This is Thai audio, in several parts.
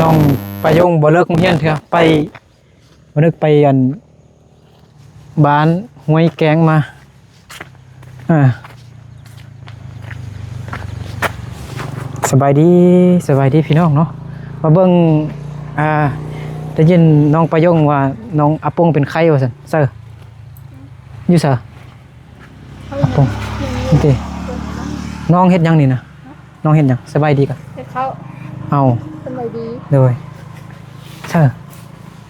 น้องไปยงบ่เลิกโรงเรียนเถอะไปบ่นึกไปอันบ้านห้วยแกงมาสบายดีพี่น้องเนาะมาเบิ่งได้ยินน้องไปยงว่าน้องอาปงเป็นไข้ว่าซั่นเซออยู่ซะอาปงนี่ติน้องเฮ็ดหยังนี่นะน้องเฮ็ดหยังสบายดีกะเขาเอาสบายดีเลยเซอ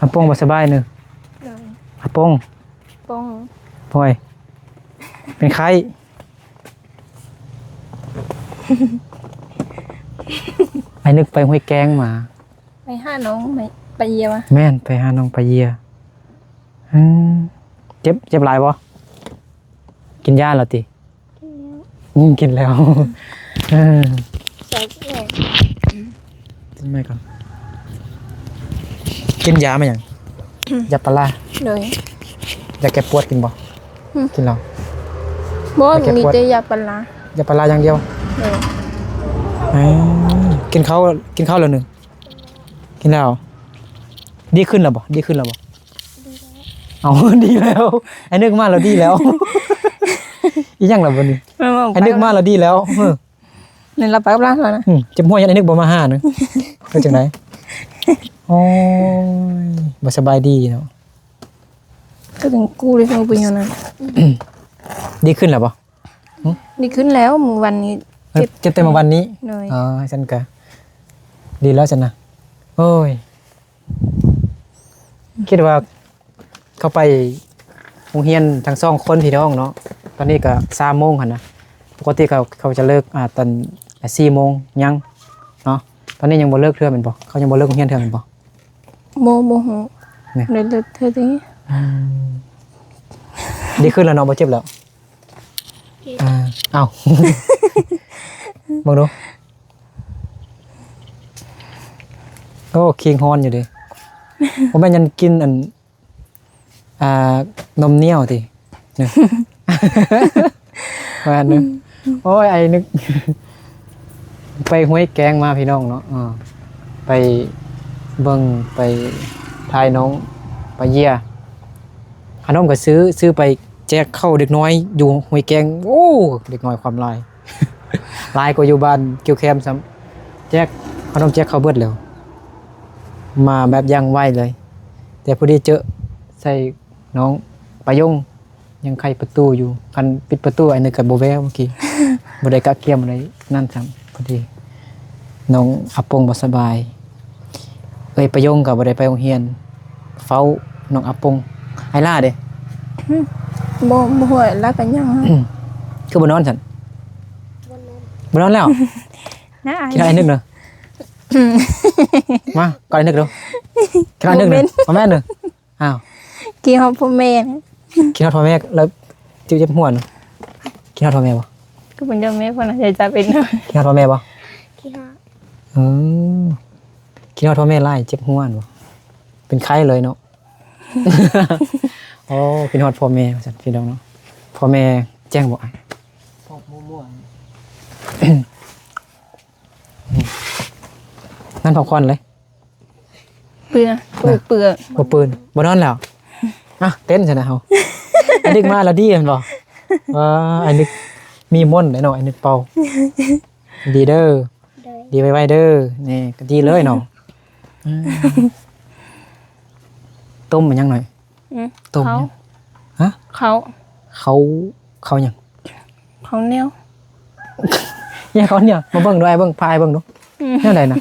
อาปงบ่สบายเนึอาปงปงป่วยเป็นไข้ไอ้นึกไปห้วยแกงมาไปหาน้องไปเยี่ยมแม่นไปหาน้องไปเยียเจ็บหลายบ่กินยาแล้วติกินแล้วใส่แม่ กินไม่ก่อนกินยามาอย่างยาปลาเลยยาแก้ปวดกินบ่กินแล้วบ่มีแต่ยาปลายาปลาอย่างเดียวกินข้าวแล้วหนึ่งกินแล้วดีขึ้นแล้วบ่เอาดีแล้วไอ้นึกมาแล้วดีแล้วอีหยังล่ะบ่นี่ไอ้นึกมาแล้วดีแล้วนี่เราไปกับร้านแล้วนะเจ็บหัวยันไอ้นึกบ่มาหานึงเป็นจังได๋โอ้ยบ่สบายดีเนาะก็ถึงกูเลยเอาไปอย่างนั้นดีขึ้นแล้วบ่ดีขึ้นแล้วมื้อวันนี้เจ็บแต่มาวันนี้อ๋อฉันก็ดีแล้วฉันนะโอ้ยคิดว่าเข้าไปโรงเรียนทั้งสองคนพี่น้องเนาะตอนนี้ก็3 โมงหั่นนะปกติเขาจะเลิกตอน4 โมงยังเนาะตอนนี้ยังบ่เลิกเทื่อแม่นบ่เขายังบ่เลิกโรงเรียนเทื่อแม่นบ่โมโหเลยเลิกเทื่อนี้ดีขึ้นแล้วเนาะบ่เจ็บแล้วอ้าวมองดูโอ้คิงฮอนอยู่ดิผมแม่ยันกินนมเหนียวติเนี่ยว่านึกโอ้ยไอ้นึกไปห้วยแกงมาพี่น้องเนาะไปเบิ่งไปทายน้องไปเยี่ยขนมก็ซื้อไปแจกเข้าเด็กน้อยอยู่ห้วยแกงโอ้เด็กน้อยความลายลายก็อยู่บ้านเกี่ยวแคมซ้ำแจกขนมแจกเข้าเบิดแล้วมาแบบยังไหวเลยแต่พอดีเจอใส่น้องปะยงยังไขประตูอยู่คันปิดประตูไอ้นี่กับโบแววเมื่อกี้บ่ได้กะเกียมอะไรนั่นซ้ำพอดีน้องอาปงบ่สบายปะยงกับบ่ได้ไปโรงเรียนเฝ้าน้องอาปงไอ้ล่าเด้บ่ห่วยแล้วกันยังคือบ่นอนซั่นบ่นอนแล้วนะคิดอะไรนึกเนาะมาก่อนนึกดูคิดอะไรนึกเนาะพ่อแม่นึกอ้าวกินฮอดพ่อแม่คิดฮอดพ่อแม่แล้วเจ็บหัวนึกคิดฮอดพ่อแม่บ่ก็เป็นเจ้าแม่พ่อน่ะจะเป็นคิดฮอดพ่อแม่บ่คิดฮอดคิดฮอดพ่อแม่หลายเจ็บหัวบ่เป็นไข้เลยเนาะโอ้คิดฮอดพ่อแม่ซั่นพี่น้องเนาะพ่อแม่แจ้งบ่อ้ายพอกมั่วนั่นพอควันเลยเปื่อบ่ปืนบ่นอนแล้วเต้นซะนะเฮาไอ้นึกมาแล้วดีแม่นบ่ไอ้นึกมีมนต์ไอ้เนาะไอ้นึกเป่าดีเด้อดีไว้เด้อนี่ก็ดีเลยเนาะต้มมันยังหน่อยต้มฮะเขาหยังเขาแนวเนี่ยเขาเนี่ยมาเบิ่งด้วยเบิ่งพายเบิ่งดูแนวใดนะ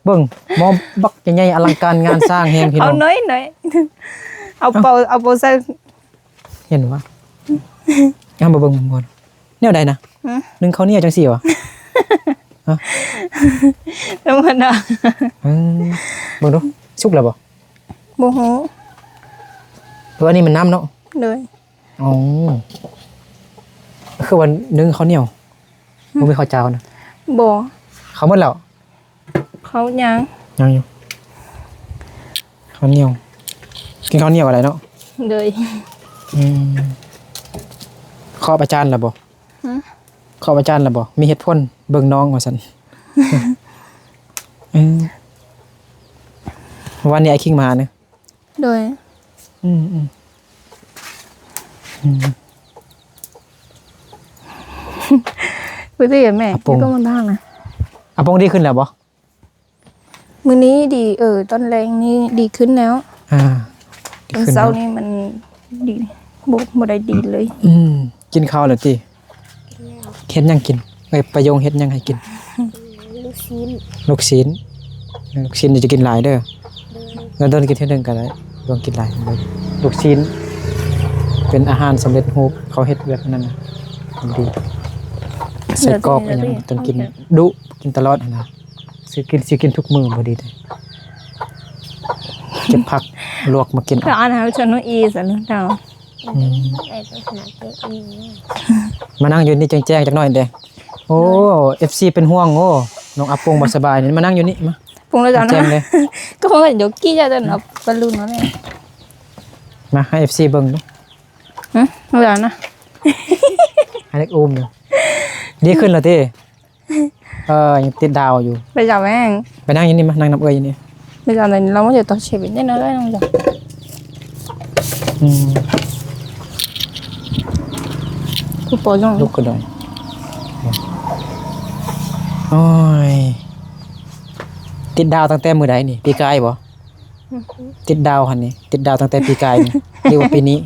เบิ่งมอบักใหญ่ๆอลังการงานสร้างแฮงพี่น้องเอาน้อยเอาเปาใส่เห็นว่ามาเบิ่งมันบ่แนวใดนะนึงเขาเนี่ยจังซี่วะฮะธรรมดาเบิ่งดูสุกแล้วบ่บ่ฮู้เพราะอันนี้มันน้ำเนาะเลยอ๋อคือวันนึงเขาเหนียวบ่มีข้าวเจ้านะบ่เขาหมดแล้วเขายังอยู่ข้าวเหนียวกินข้าวเหนียวอะไรเนาะเลยขออาจารย์ล่ะบ่ขออาจารย์ล่ะบ่มีเหตุผลเบิ่งน้องว่าซั่น วันนี้ไอ้คิงมาเนี่ย โดย อืมอืม คุยได้กับแม่นี่ก็มันทางนะ อาปงดีขึ้นแล้วบ่ มื้อนี้ดีตอนแรงนี่ดีขึ้นแล้ว ดี ตอน ขึ้น เช้า แล้ว นี่มันดีบ่ได้ดีเลย กินข้าวแล้วติเฮ็ดหยังกินไปประโยงเฮ็ดหยังให้กิน ลูกชิ้น ลูกชิ้นเดี๋ยวจะกินหลายเด้อแล้วโดนกินเท่านึงก็ได้ลองกินหลายเลยลูกชิ้น เป็นอาหารสำเร็จรูปเขาเฮ็ดแบบนั้นน่ะมันดีใส่กรอกอะไรอย่างต้นกินดุกินตลอดนะสิกินทุกมื้อบ่ดีเด้เก็บผักลวกมากิน ก็อ่านหาชนอีสันเจ้า ไอ้ตัวขนาดเล็กนี่ มานั่งอยู่นี่แจ้งๆจักหน่อยเด้โอ้ FC เป็นห่วงโอ้น้องอาปงบ่สบายนี่มานั่งอยู่นี่มา ปรุงแล้วจ้า แจ้งเล นะ ย ก็คงเดี๋ยวกี้จะเดินเอาบอลลูนมาเลย มาให้ FC เบิ่งดู เอาอย่างนะ ให้เล็กอุ้มดูดีขึ้นแล้วติยังติดดาวอยู่ ไปจับแม่ง ไปนั่งอยู่นี่มานั่งนับเอ้ยอยู่นี่ ไปจับเลยเราไม่เดี๋ยวต่อเชฟได้นะได้น้องจับ กูปวดจัง ลุกขึ้นหน่อยโอ้ยติดดาวตั้งแต่มื้อใดนี่ปีกายบ่ติดดาวหั่นนี่ติดดาวตั้งแต่ปีกายนี่หรือว่าปีนี้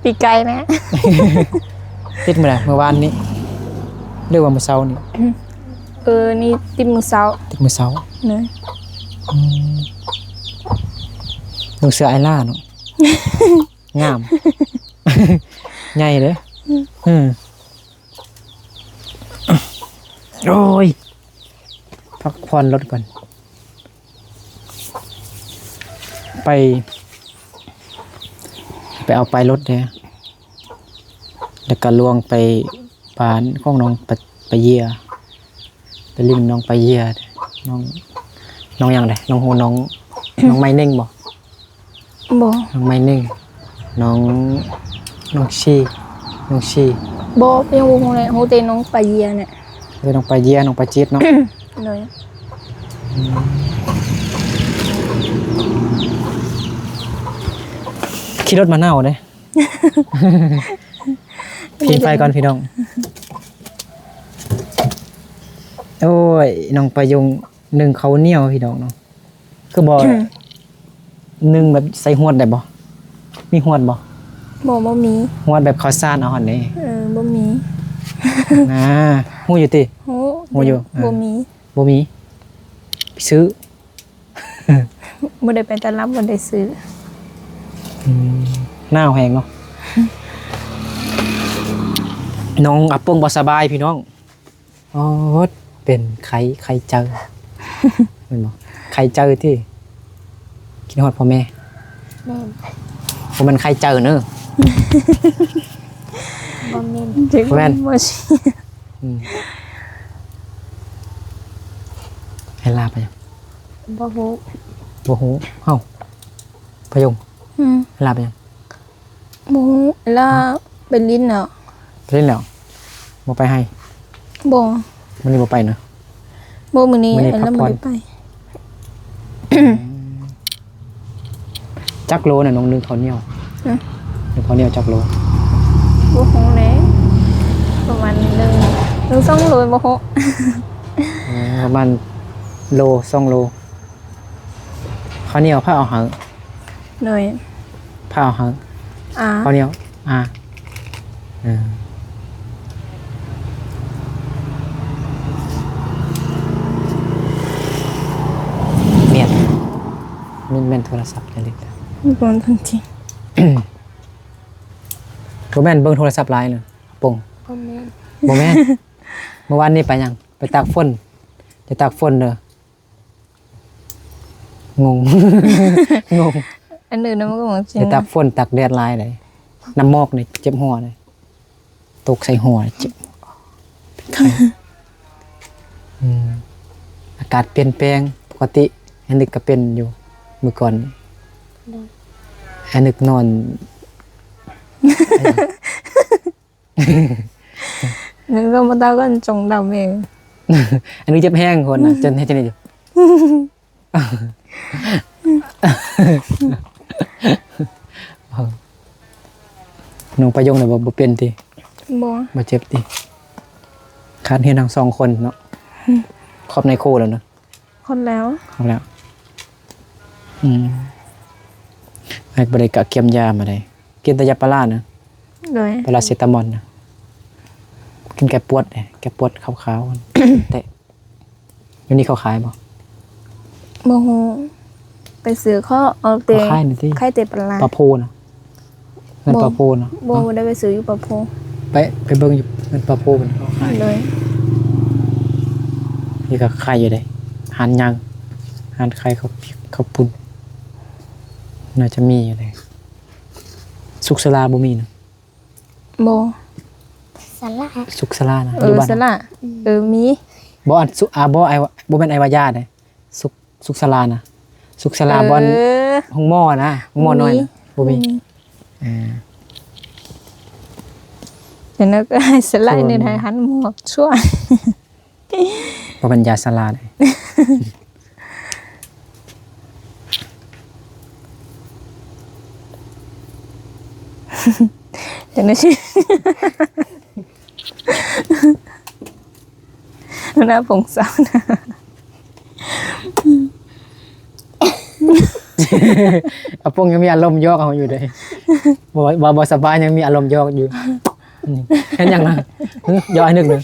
ปีไก่นะ ติดมื้อใดเมื่อวานนี้หรือว่ามื้อเช้านี่ นี่ติมมือเช้า ติดมื้อเช้า เนย ลูกเสือไอล่าเนาะ งาม ใหญ่เด้อโอ้ยพักผ่อนรถก่อนไปเอาไปรถเด้อแล้วก็ลวงไปปานของน้องไปเยียไปริมน้องไปเยียน้องยังไงน้องโหน้อง น้องไม้เน่งบ่ บ่ น้องไม้เน่งน้องชี บ่ยังวงเลยโฮเทลน้องปลาเยียเนี่ย เลยน้องไปเยียน้องไปจี๊ดเนาะ เนย ขี่รถมาเน่าเด้ พิงไฟก่อนพี่น้อง โอ้ยน้องไปยงหนึ่งเขาวเหนียวพี่น้องเนาะคือบ่ หนึ่งแบบใส่หวดได้บ่มีหวดบ่ บ่มี หวดแบบข้าวสารเอาหั่นนี่ บ่มี นะฮู้อยู่ติ โห โหอยู่ บ่มี บ่มีไปซื้อ บ่ได้ไปตลาดบ่ได้ซื้อ หน้าแหงเนาะ น้องอัปปงบ่สบายพี่น้องโอ้เป็นไข้เจอ แม่นบ่ไข้เจอที่กินฮอดพ่อแม่ แม่น บ่มันไข้เจอเด้อ บ่แม่น ถึง แม่น บ่สิ ให้ลาไปยัง บ่ฮู้ บ่ฮู้เอ้าพะยงให้ลาไปยัง บ่แล้วไปลิ้นเนาะ ไปเล่นแล้วบ่ไปให้ บ่ มื้อนี้บ่ไปเนาะ บ่มื้อนี้ มื้อนี้ แล้ว พักผ่ บ่ อน ได้ไป จักโลน่ะน้องนึงเขาวเหนียวนึงเขาวเหนียวจักโล บ่ฮู้แหละประมาณ1 2โลบ่ฮู้ ประมาณโล2โลข้าวเหนียวผ้าเอาหาง เนย ผ้าเอาหาง อ่า ข้าวเหนียวเมียนแม่นโทรศัพท์จะเล็ก บ่ทันที บ่แม่นเบิ่งโทรศัพท์หลายเลยปง บ่แม่น บ่แม่น เมื่อวานนี้ไปยังไปตากฝนจะตากฝนเด้องง งง อันอื่นน่ะมันก็เหมือนจริง ไปตากฝนตากแดดหลายเลยน้ำหมอกนี่เจ็บหัวเลยตกใส่หัวเจ็บเป็นไข้อากาศเปลี่ยนแปลงปกติอันนึกก็เป็นอยู่เมื่อก่อนนี่อันนึกนอน นึกก็มาตาก็จงดำเอง อันนี้เจ็บแห้งคนนะจนให้จนนี่ น้องประยงน่ะบ่เป็นติ บ่ บ่เจ็บติขาดเฮียนทั้งสองคนเนาะครอบในโคแล้วเนาะ คนแล้ว เอาแล้วไอ้บริกะเกียมยามาได้กินแต่ยาปลาร้านะ เลย ปลาเซตามอลนะกินแก้ปวดเนี่ยแก้ปวดขาวๆ แต่อยู่นี่เขาขายบ่ บ่ฮู้ไปซื้อเขาเอาเต เขาขายนี่ที่ ไข่เตปลา ปลาโพนะเงินปลาโพนะ บ่ได้ไปซื้ออยู่ปะโพ ไปเบิ่งอยู่เงินปลาโพมันเขาขาย เลย นี่ก็ขายอยู่ได้หันยังหันไข่เขาปุ่นน่าจะมีอยู่เลยสุกสลาบ่มีนะ บ่ สาระ สุกสลานะอยู่บ้าน สละมี บ่อันสุบ่ไอ้บ่แม่นไอ้วายาเด้สุกสลานะสุกสลาบ่อนห้องหม้อนะห้องหม้อน้อยนะบ่มี เดี๋ยวนั้นก็ให้สละในไทยหันหมวกช่วย บ่เป็นยาสลาเด้ เดี๋ยวนั้นสิหน้าผงสาวนะ อาปงยังมีอารมณ์ยอกเอาอยู่เด้บ่สบายยังมีอารมณ์ยอกอยู่เห็นยังนะยอกไอ้นึกนึง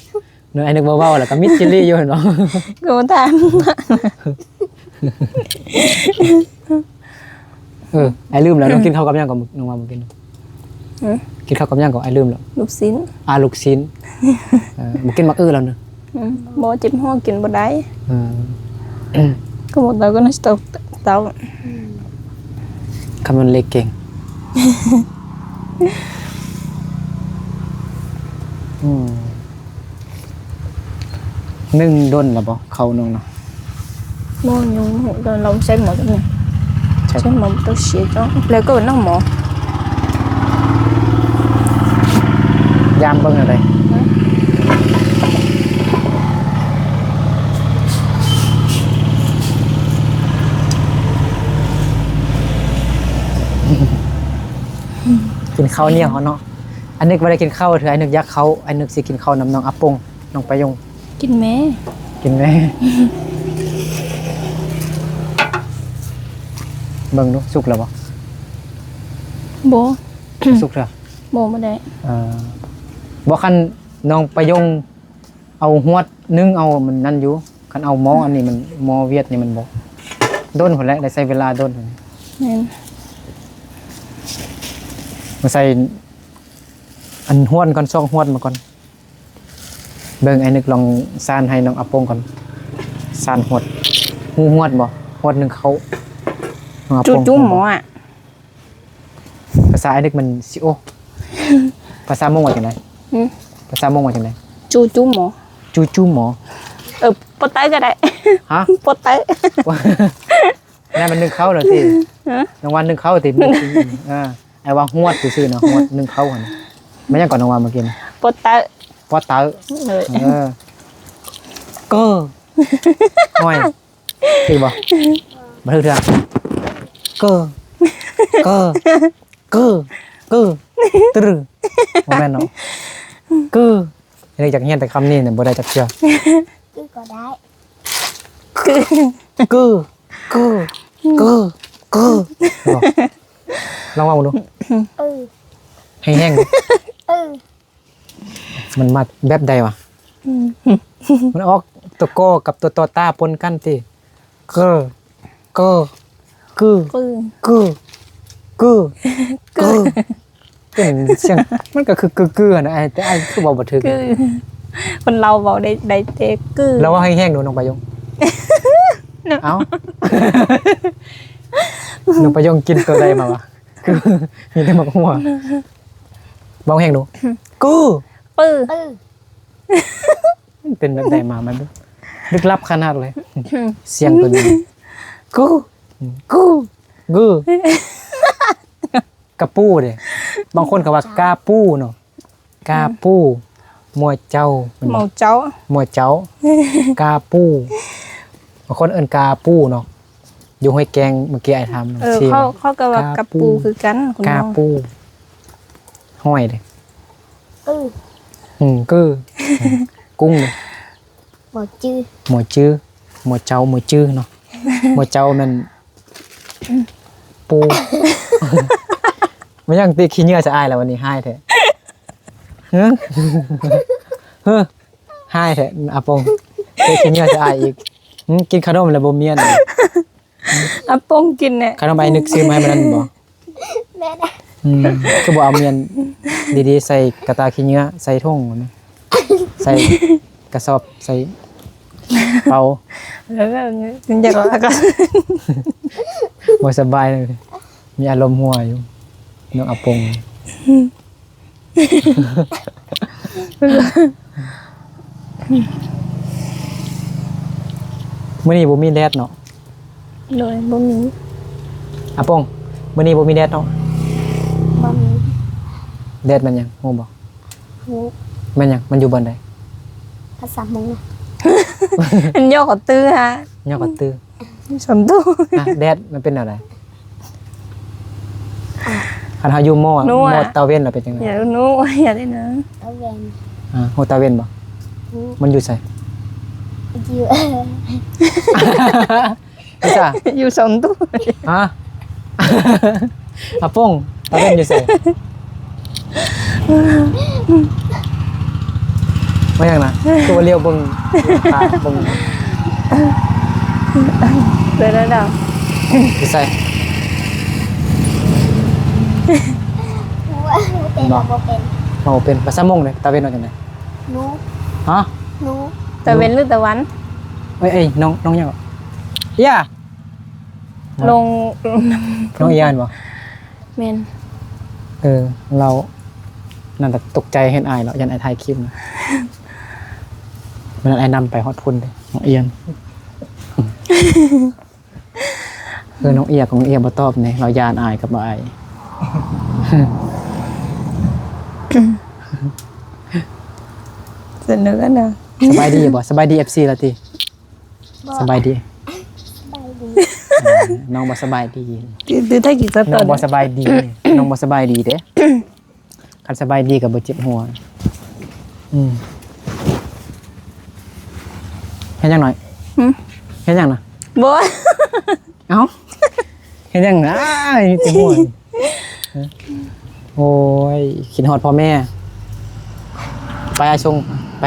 ไอ้นึกเว้าๆแล้วก็มิดจิลลี่อยู่เนาะ ก็มาทาน ไอ้ลืมแล้วน้องกินข้าวกับย่างกับน้องว่าบ่กินกินข้าวกับย่างกับไอ้ลืมแล้ว ลูกชิ้น ลูกชิ้นบ่กินมักอื้อแล้วเนาะ บ่จิ้มหัวกินบ่ได้ ก็หมดแล้วก็น่าจะเตา คำมันเล็กเก่งนึ่งด้นแล้วบ่เขาน้องเนาะ บ่nhung rồi lòng xem một cái này ใช่ xem một tôi xịt đó lấy có nó mỏ ยามเบิ่งอะไรกินข้าวเหนียวเนาะอันนึกบ่ได้กินข้าวเถอะอันนึกอยากเขาอันนึกสิกินข้าวน้ำน้องอาปงน้องประยง kinh mé กินไหม เบิ่งดูสุกแล้วบ่ bố สุกเถอะ bố mà đấy บ่คันน้องประยงเอาหวดนึ่งเอามันนั่นอยู่คันเอาหม้ออันนี้มันหม้อเวียดนี่มันบ่ด้นพุ่นแหละได้ใช้เวลาด้นพุ่น nên มาใส่อันหวดก่อน2หวดมาก่อนเบิ่งไอ้นึกลองซานให้น้องอาปงก่อนซานหวดหูหวดบ่หวดนึงเขาน้องอาป chú ง chú mỏ ạ ภาษาไอ้นึกมันสิโอภาษามงว่าจังได ừ. ภาษามงว่าจังได chú mỏ จูหมอ bó tay cái đấy ฮะ bó tay นั่นมันนึ่งเข้าเหรอติรางวัลนึ่งเข้าติไอ้ว่าหวดซื่อๆเนาะหวดนึ่งเข้าหั่นไม่ยังก่อนรางวัลเมื่อกี้นะ bó tay ปอเตอ rồi ก็ห้อยตีบ่บ่ถึกเถื่อก็ตรึบ่แม่นเนาะก็ได้จากเฮียนแต่คำนี้เนี่ยบ่ได้จักเชื่อ cứ có đái ก็ลองเอาดู ừ แห้งๆ ừ มันมาแบบใดวะ มันออกตัวโกกับตัวตอต้าปนกันติเกอคือ ừ เป็นเสียงมันก็คือนะไอ้แต่ไอ้คือบอกบ่ถึก cứ con lau vào đây đây thế cứ แล้วว่าให้แห้งดูน้องประยงเอ้าน้องประยงกินตัวใดมาวะคือมีแต่หมกหัวเบาแห้งดูกู ừ ừ มันเป็นแบบใดมามันลึกลับขนาดเลย เสียงตัวนี้กูกระปูเด้บางคนก็ว่ากาปูเนาะกาปูมัวเจ้า màu cháu มัวเจ้ากาปูบางคนเอิ้นกาปูเนาะ อยู่ห้วยแกงเมื่อกี้ไอ้ทำชื่อ เขาก็ว่ากับปูคือกันคุณ กา น้อง ปูห้อยเลย อือ กือกุ้งเลย บ่จื้อ หมวจื้อหมวเจ้าหมวจื้อเนาะหมวเจ้ามันปูไม่ยังตีขี้เหงื่อจะอายแล้ววันนี้ให้แท้เฮ้อเฮ้อให้แท้อาปงตีขี้เหงื่อจะอายอีกกินขนมแล้วบ่เมียน อาปงกินเนี่ย ขนมใบนึกซื้อมาให้มันนั่นบ่ แม่นะ คือบ่เอาเมียนดีๆใส่กระตาขี้เหงื่อใส่ถุงมันใส่กระสอบใส่เป่า แล้วก็ถึงจะว่ากัน บ่สบายเลยมีอารมณ์หัวอยู่น้องอาปงมื้อนี้บ่มีแดดเนาะ โดยบ่มี อาปงมื้อนี้บ่มีแดดเนาะ บ่มี แดดมันหยังฮู้บ่ หู มันหยังมันอยู่บนใด ภาษามึง อันย่อก็ตื้อฮะ ยอดกว่าตื้อ สมตู้ แดดมันเป็นอะไรคันเฮาอยู่หม้อ นัว หม้อเตาเว้นน่ะเป็นจังได๋ อย่ารู้อย่าได้นะ เอาแวน หม้อเตาเว้นบ่ หู มันอยู่ไส จื้อ พี่จ้า อยู่สมตู้ ฮะ อาปงเตาเว้นอยู่ไสว่าหยังนะคือว่าเลี้ยวเบิ่งตาเบิ่ง เลยแล้วดาว อยู่ไส หูเป็นบ่เป็น มาบ่เป็นภาษามงเลยเตาเว้นว่าจังได๋ หนู ฮะ หนู ตะเวนหรือตะวัน เอ้ยน้องหยังบ่ย่า ลง น้องอียานบ่ เมน เรานั่นแต่ตกใจเห็นอายแล้วยันไอถ่ายคลิปนะมันไอ้นำไปฮอดพุ่นเลยน้องเอียนน้องเอียกับน้องเอียบ่ตอบเนี่ยเรายานอายกับบ่อาย เสนอกันนะ สบายดีบ่สบายดี FC ละติสบายดี ไปดี น้องบ่สบายดี ตื้อถ้ากี่ส น้ ต อ อง น บ่สบายดี น้องบ่สบายดีเด้คันสบายดีก็บ่เจ็บหัวเฮ็ดหยังหน่อยเฮ็ดหยังน่ะ บ่ เอ้าเฮ็ดหยังนะเจ็บหัวโอ้ยคิดฮอดพ่อแม่ไปอาชงไป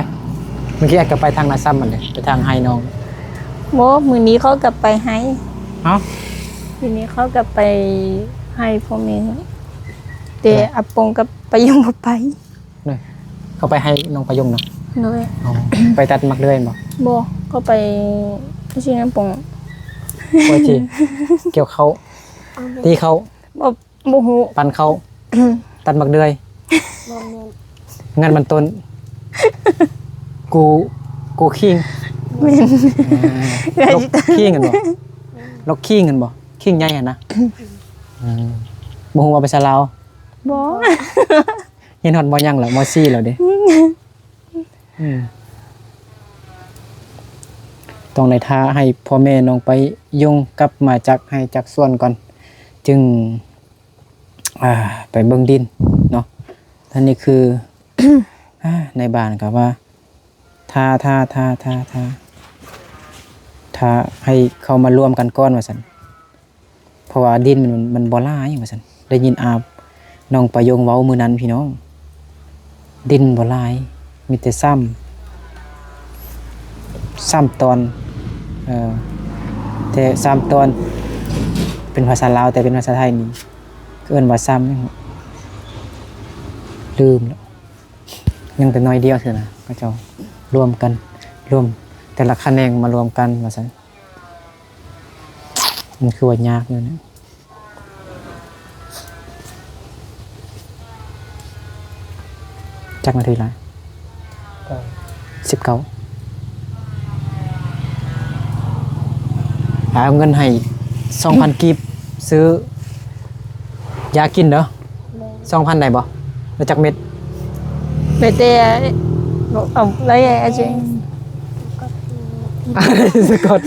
เมื่อกี้อาจจะไปทางนาซ้ำมันเลยไปทางไฮน้อง บ่มื้อนี้เขากลับไปให้ เอ้า ทีนี้เขากลับไปให้พ่อแม่แต่อาปงกับไปยังบ่ไป เนี่ยเขาไปให้น้องประยงนะ เลย ไปตัดมักเดือยบ่ บ่ก็ไปชื่อน้ำปง โอ้ยทีเกี่ยวเขาตีเขา บ่ฮู้ ปันเขาตัดมักเดือย บ่แม่น งานมันต้นกูขิง แม่น ลกขิงกันบ่ลกขิงกันบ่ขิงใหญ่หั่นนะบ่ฮู้ว่าภาษาลาว บ่ เห็นฮอดบ่ยังล่ะม.4 แล้วเด้ต้องได้ท้าให้พ่อแม่น้องไปยงกลับมาจากให้จากส่วนก่อน จึงไปเบิ่งดินเนาะท่านนี้คือ ในบ้านก็ว่าท้าให้เขามารวมกันก่อนว่าซั่นเพราะว่าดินมันบ่หลายว่าซั่นได้ยินอาน้องประยงเว้ามื้อนั้นพี่น้อง ดินบ่หลายมีแต่ซ้ำตอนแต่3ตอนเป็นภาษาลาวแต่เป็นภาษาไทยนี่เอิ้นว่าซ้ำนี่ลืมแล้วยังแต่น้อยเดียวเท่านั้นก็เจ้ารวมกันรวมแต่ละคะแนนมารวมกันว่าซั่นมันคือว่ายากอยู่นะจักนาทีละ19เอาเงินให้ 2,000 กีบซื้อยากินเด้อ 2,000 ได้บ่แล้วจักเม็ด ไปแต่เอาไรอาจารย์ ก็คือ สะกด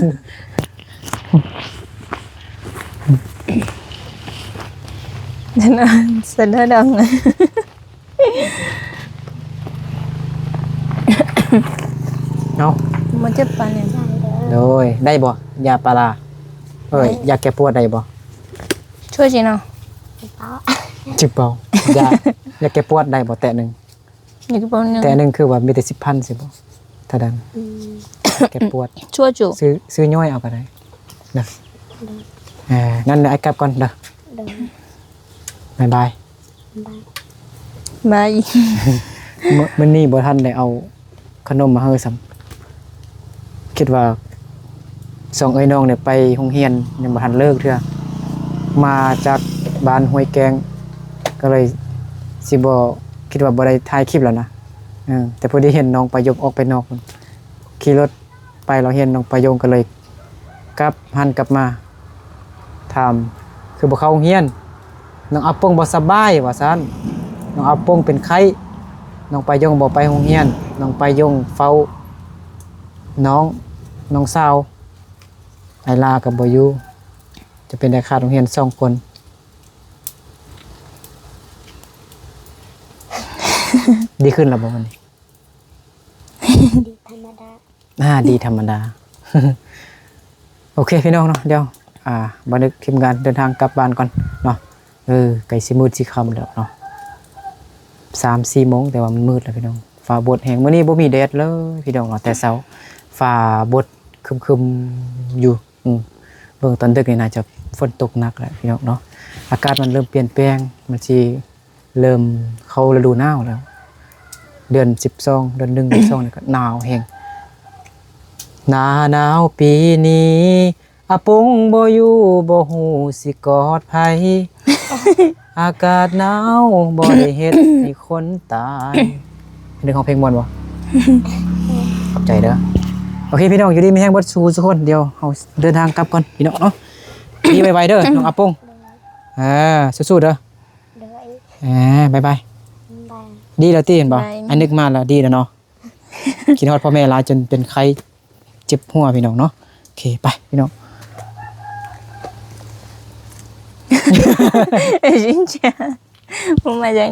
เสนอดัง เนาะ มันจะปานเนี่ย โดยได้บ่ยาปลาร้าเอ้ยยาแก้ปวดได้บ่ ช่วยสิเนาะ เปล่า จิบเบายายาแก้ปวดได้บ่แต่หนึง นี่ก็เป็นนึง แต่หนึงคือว่ามีแต่10,000สิบ่ถ้าดันแก้ปวด ช่วยจุ ซื้อย่อยเอาก็ได้เด้อนั่นเดี๋ยวไอ้กลับก่อนเด้อ เดิน บ๊ายบาย บ้าน บาย มื้อนี้บ่ทันได้เอาขนมมาให้ซ้ำคิดว่าสองเอ้ยน้องเนี่ยไปโรงเรียนยังบ่ทันเลิกเทื่อมาจากบ้านห้วยแกงก็เลยสิบ่คิดว่าบ่ได้ถ่ายคลิปแล้วนะแต่พอดีเห็นน้องประยงออกไปนอกพุ่นขี่รถไปเราเห็นน้องประยงก็เลยกลับหันกลับมาถามคือบ่เข้าโรงเรียนน้องอาปงบ่สบายว่าซั่นน้องอาปงเป็นไข้น้องประยงบ่ไปโรงเรียนน้องประยงเฝ้าน้องสาวไอลากับบ่อยู่จะเป็นได้ค่าโรงเรียน2 คน ดีขึ้นแล้วบ่วันนี้ ดีธรรมดา ดีธรรมดา โอเคพี่น้องเนาะเดี๋ยวบันทึกทีมงานเดินทางกลับบ้านก่อนเนาะไก่สิมืดสิค่ำแล้วเนาะ3-4 โมงแต่ว่ามันมืดแล้วพี่น้องฟ้าบดแห้งมื้อนี้บ่มีแดดเลยพี่น้องเนาะแต่เช้าฟ้าบดครึมๆอยู่เบิ่งตอนดึกนี่น่าจะฝนตกหนักแล้วพี่น้องเนาะอากาศมันเริ่มเปลี่ยนแปลงมันสิเริ่มเข้าฤดูหนาวแล้ว เดือน12เดือน1เดือน2นี่ก็หนาวแฮงหนาวปีนี้อาปุงบ่อยู่บ่ฮู้สิกอดไผ อากาศหนาวบ่ได้เฮ็ดให้คนตายเป็นเรื่องของเพลงม่วนบ่ ขอบใจเด้อโอเคพี่น้องอยู่ดีมีแฮงบ่สู้ทุกคนเดี๋ยวเฮาเดินทางกลับก่อนพี่น้องเนาะดีบ๊ายบายเด้อน้องอาปุงสู้ๆเด้อ เดิน บ๊ายบาย บ้าน ดีแล้วติเห็นบ่อันนึกมาแล้วดีแล้วเนาะ คิดฮอดพ่อแม่หลายจนเป็นไข้เจ็บหัวพี่น้องเนาะโอเคไปพี่น้อง จริงจ้ะผมมาจาก